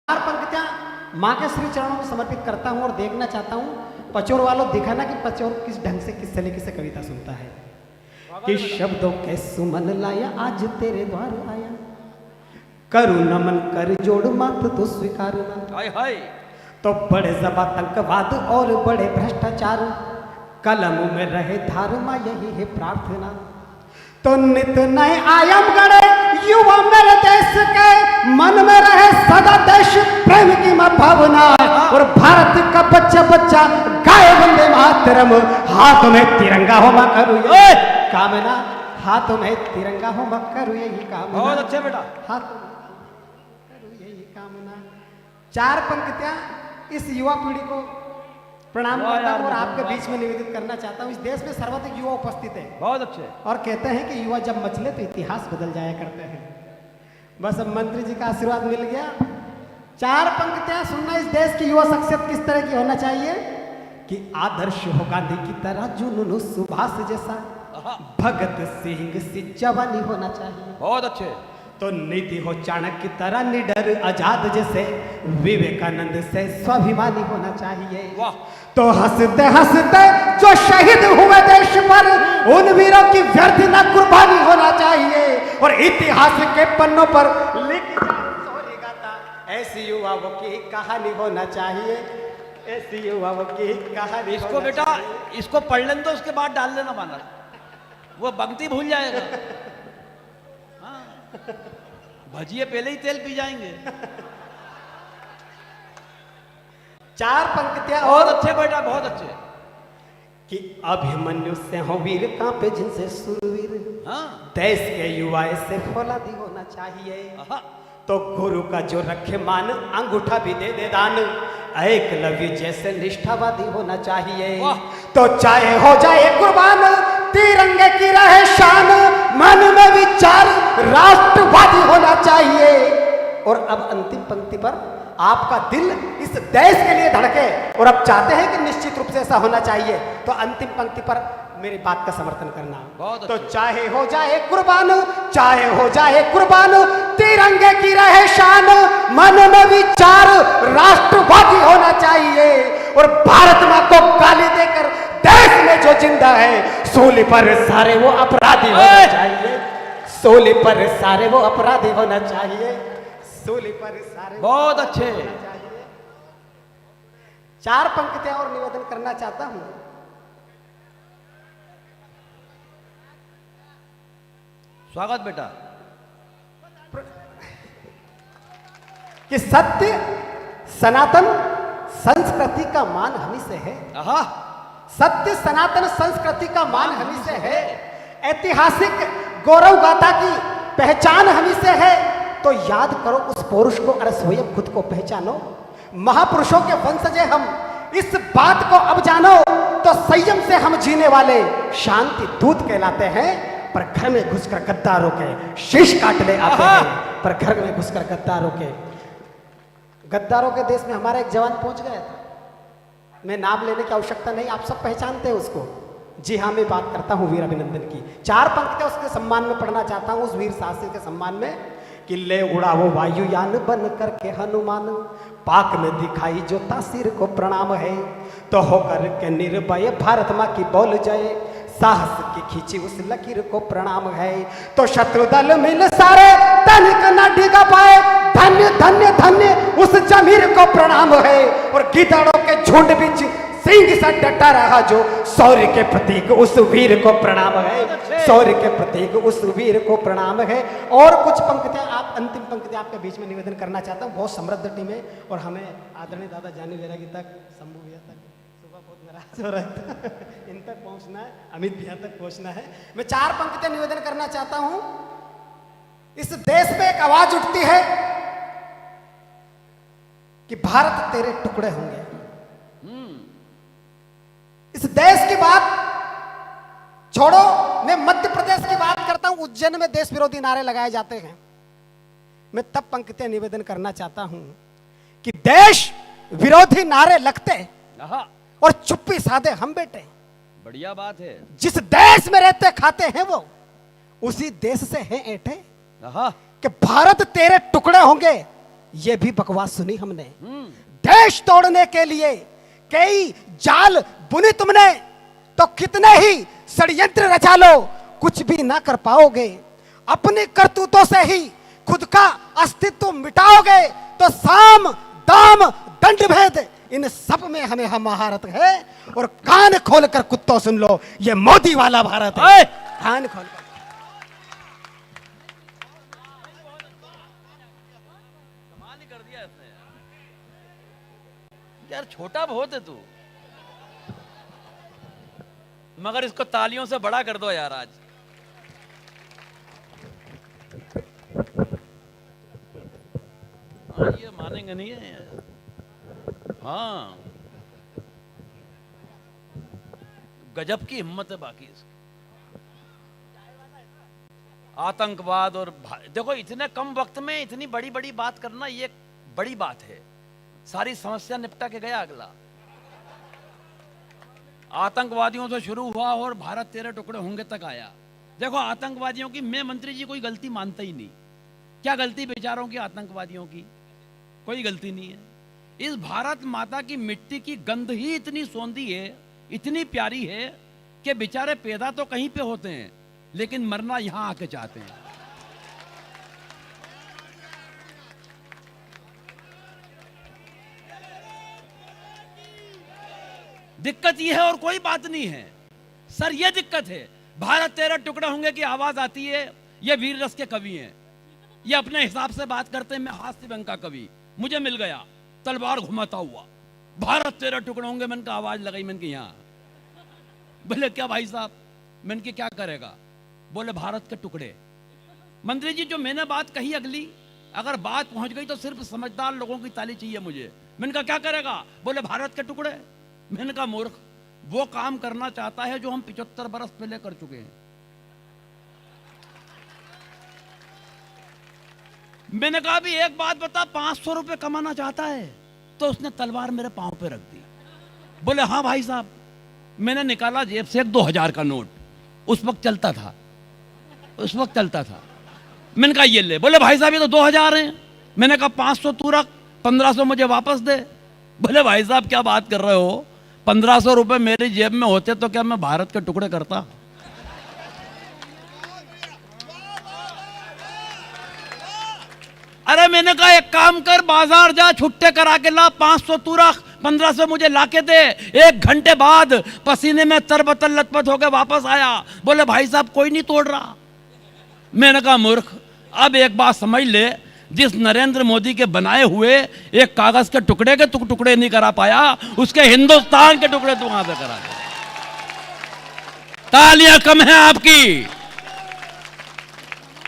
चार पंक्तियां माँ के श्री चरणों में समर्पित करता हूँ और देखना चाहता हूँ पचोर वालों, दिखाना कि पचोर किस ढंग से किस तरीके से कविता सुनता है। कि शब्दों के सुमन लाया आज तेरे द्वार आया, करू नमन कर जोड़ मात तो स्वीकार ना। तो बड़े जबातंकवाद और बड़े भ्रष्टाचार कलम में रहे धार माँ यही है प्रार्थना। तो नित नए आयाम गढ़े युवा मेरे देश के मन में रहे सदा देश प्रेम की मां भावना। और भारत का बच्चा बच्चा गाए वंदे मातरम, हाथों में तिरंगा हो मां करूं ये कामना, हाथों में तिरंगा हो मां करूं यही कामना। बहुत अच्छे बेटा, हाथों में करूं यही कामना। चार पंक्तियां इस युवा पीढ़ी को प्रणाम करता हूँ और आपके बीच में निवेदित करना चाहता हूँ। इस देश में सर्वाधिक युवा उपस्थित है। बहुत अच्छे। और कहते हैं कि युवा जब मचले तो इतिहास बदल जाया करते हैं। बस अब मंत्री जी का आशीर्वाद मिल गया। चार पंक्तियां सुनना, इस देश की युवा शख्सियत किस तरह की होना चाहिए। कि आदर्श हो गांधी की तरह, जुनून सुभाष जैसा, भगत सिंह सी जवानी होना चाहिए। बहुत अच्छे। तो नीति हो चाणक्य की तरह, निडर आजाद जैसे, विवेकानंद से स्वाभिमानी होना चाहिए। वाह। तो हंसते हंसते जो शहीद हुए देश पर, उन वीरों की व्यर्थ न कुर्बानी होना चाहिए। और इतिहास के पन्नों पर ऐसी युवाओं की कहानी होना चाहिए, ऐसी युवाओं की कहानी। इसको बेटा इसको पढ़ लें तो उसके बाद डाल देना माना, वो पंक्ति भूल जाएगा। हाँ। भजिए पहले ही तेल पी जाएंगे। चार पंक्तियां बहुत अच्छे बेटा, बहुत अच्छे। कि अभिमन्यु से हो वीर कांपे जिनसे सुरवीर, हाँ। देश के युवा से फौलादी होना चाहिए। तो गुरु का जो रखे मान, अंगूठा भी दे दे दान, एकलव्य जैसे निष्ठावादी होना चाहिए। तो चाहे हो जाए कुर्बान, तिरंगे की रहे शान, मन में विचार राष्ट्रवादी होना चाहिए। और अब अंतिम पंक्ति पर आपका दिल इस देश के लिए धड़के और अब चाहते हैं कि निश्चित रूप से ऐसा होना चाहिए। तो अंतिम पंक्ति पर मेरी बात का समर्थन करना। तो चाहे हो जाए कुर्बान, चाहे हो जाए कुर्बान, तिरंगे की रहे शान, मन में विचार राष्ट्रवादी होना चाहिए। और भारत मां को गाली देकर देश में जो जिंदा है, सूली पर सारे वो अपराधी होना चाहिए, सूली पर सारे वो अपराधी होना चाहिए, सूली पर सारे। बहुत अच्छे। चार पंक्तियां और निवेदन करना चाहता हूं। स्वागत बेटा। कि सत्य सनातन संस्कृति का मान हमी से है। सत्य सनातन संस्कृति का मान हमी से है, ऐतिहासिक गौरव गाथा की पहचान हमी से है। तो याद करो उस पुरुष को, अरे स्वयं खुद को पहचानो। महापुरुषों के वंशज हम, इस बात को अब जानो। तो संयम से हम जीने वाले शांति दूत कहलाते हैं, पर घर में घुसकर गद्दारों के शीश काट ले आते हैं। पर घर में घुसकर गद्दारों के देश में हमारा एक जवान पहुंच गया था। मैं नाम लेने की आवश्यकता नहीं, आप सब पहचानते हैं उसको। जी हाँ, मैं बात करता हूं वीर अभिनंदन की। चार पंक्तियां उसके सम्मान में पढ़ना चाहता हूं, उस वीर साहसी के सम्मान में। कि ले उड़ा वो वायुयान बन करके हनुमान, पाक में दिखाई जो तासीर को प्रणाम है। तो होकर के निर्भय भारत माँ की बोल जाए, साहस की खींची उस लकीर को प्रणाम है। तो शत्रु दल मिल सारे तनिक न डिगा पाए, धन्य धन्य धन्य उस जमीर को प्रणाम है। और गिदड़ों के झुंड बीच सिंह सा डटा रहा जो, शौर्य के प्रतीक उस वीर को प्रणाम है, शौर्य के प्रतीक उस वीर को प्रणाम है। और कुछ पंक्तियां आप, अंतिम पंक्तियां आपके बीच में निवेदन करना चाहता हूँ। बहुत समृद्ध टीम है और हमें आदरणीय दादा जानी वैरागी तक, शंभू भैया तक, सुबह बहुत नाराज हो रहा था, इन तक पहुंचना है, अमित भैया तक पहुंचना है। मैं चार पंक्तियां निवेदन करना चाहता हूं। इस देश में एक आवाज उठती है कि भारत तेरे टुकड़े होंगे। इस देश की बात छोड़ो, मैं मध्य प्रदेश की बात करता हूं। उज्जैन में देश विरोधी नारे लगाए जाते हैं। मैं तब पंक्तियां निवेदन करना चाहता हूं कि देश विरोधी नारे लगते और चुप्पी साधे हम बैठे। बढ़िया बात है। जिस देश में रहते खाते हैं वो उसी देश से हैं ऐठे। कि भारत तेरे टुकड़े होंगे ये भी बकवास सुनी हमने। देश तोड़ने के लिए कई जाल बुनी तुमने, तो कितने ही षड्यंत्र रचा लो, कुछ भी ना कर पाओगे। अपनी करतूतों से ही खुद का अस्तित्व मिटाओगे, तो साम दाम दंड भेद इन सब में हमें हम महारत है। और कान खोलकर कुत्तों सुन लो, ये मोदी वाला भारत है। कान खोलकर यार, छोटा बहुत है तू, मगर इसको तालियों से बड़ा कर दो यार आज। हाँ, ये मानेंगे नहीं है यार। हाँ, गजब की हिम्मत है बाकी इसकी। आतंकवाद और देखो, इतने कम वक्त में इतनी बड़ी बड़ी बात करना, ये बड़ी बात है। सारी समस्या निपटा के गया अगला। आतंकवादियों से शुरू हुआ और भारत तेरे टुकड़े होंगे तक आया। देखो, आतंकवादियों की मैं मंत्री जी कोई गलती मानता ही नहीं। क्या गलती बेचारों की, आतंकवादियों की कोई गलती नहीं है। इस भारत माता की मिट्टी की गंध ही इतनी सौंधी है, इतनी प्यारी है कि बेचारे पैदा तो कहीं पे होते हैं लेकिन मरना यहां आके चाहते हैं। दिक्कत यह है और कोई बात नहीं है सर, यह दिक्कत है। भारत तेरे टुकड़े होंगे की आवाज आती है। ये वीर रस के कवि हैं, ये अपने हिसाब से बात करते हैं। मैं हास्य व्यंग का कवि, मुझे मिल गया तलवार घुमाता हुआ, भारत तेरे टुकड़े होंगे। मैंने कहा आवाज लगाई, मैंने कहा यहां। बोले क्या भाई साहब? मैंने कहा क्या करेगा? बोले भारत के टुकड़े। मंत्री जी, जो मैंने बात कही अगली अगर बात पहुंच गई तो सिर्फ समझदार लोगों की ताली चाहिए मुझे। मैंने कहा क्या करेगा? बोले भारत के टुकड़े। मैंने कहा मूर्ख, वो काम करना चाहता है जो हम 75 बरस पहले कर चुके हैं। मैंने कहा भी एक बात बता, 500 रुपए कमाना चाहता है? तो उसने तलवार मेरे पांव पे रख दी। बोले हाँ भाई साहब। मैंने निकाला जेब से एक 2000 का नोट, उस वक्त चलता था, उस वक्त चलता था। मैंने कहा ये ले। बोले भाई साहब ये तो 2000 हैं। मैंने कहा 500 तू रख, 1500 मुझे वापस दे। बोले भाई साहब क्या बात कर रहे हो, 1500 रुपए मेरी जेब में होते तो क्या मैं भारत के टुकड़े करता? अरे मैंने कहा एक काम कर, बाजार जा, छुट्टे करा के ला, 500 तू रख, 1500 मुझे लाके दे। 1 घंटे बाद पसीने में तरबतर लथपथ होकर वापस आया। बोले भाई साहब कोई नहीं तोड़ रहा। मैंने कहा मूर्ख, अब एक बात समझ ले, जिस नरेंद्र मोदी के बनाए हुए एक कागज के टुकड़े के टुकड़े नहीं करा पाया, उसके हिंदुस्तान के टुकड़े तू वहां से करा दे। तालियां कम है आपकी।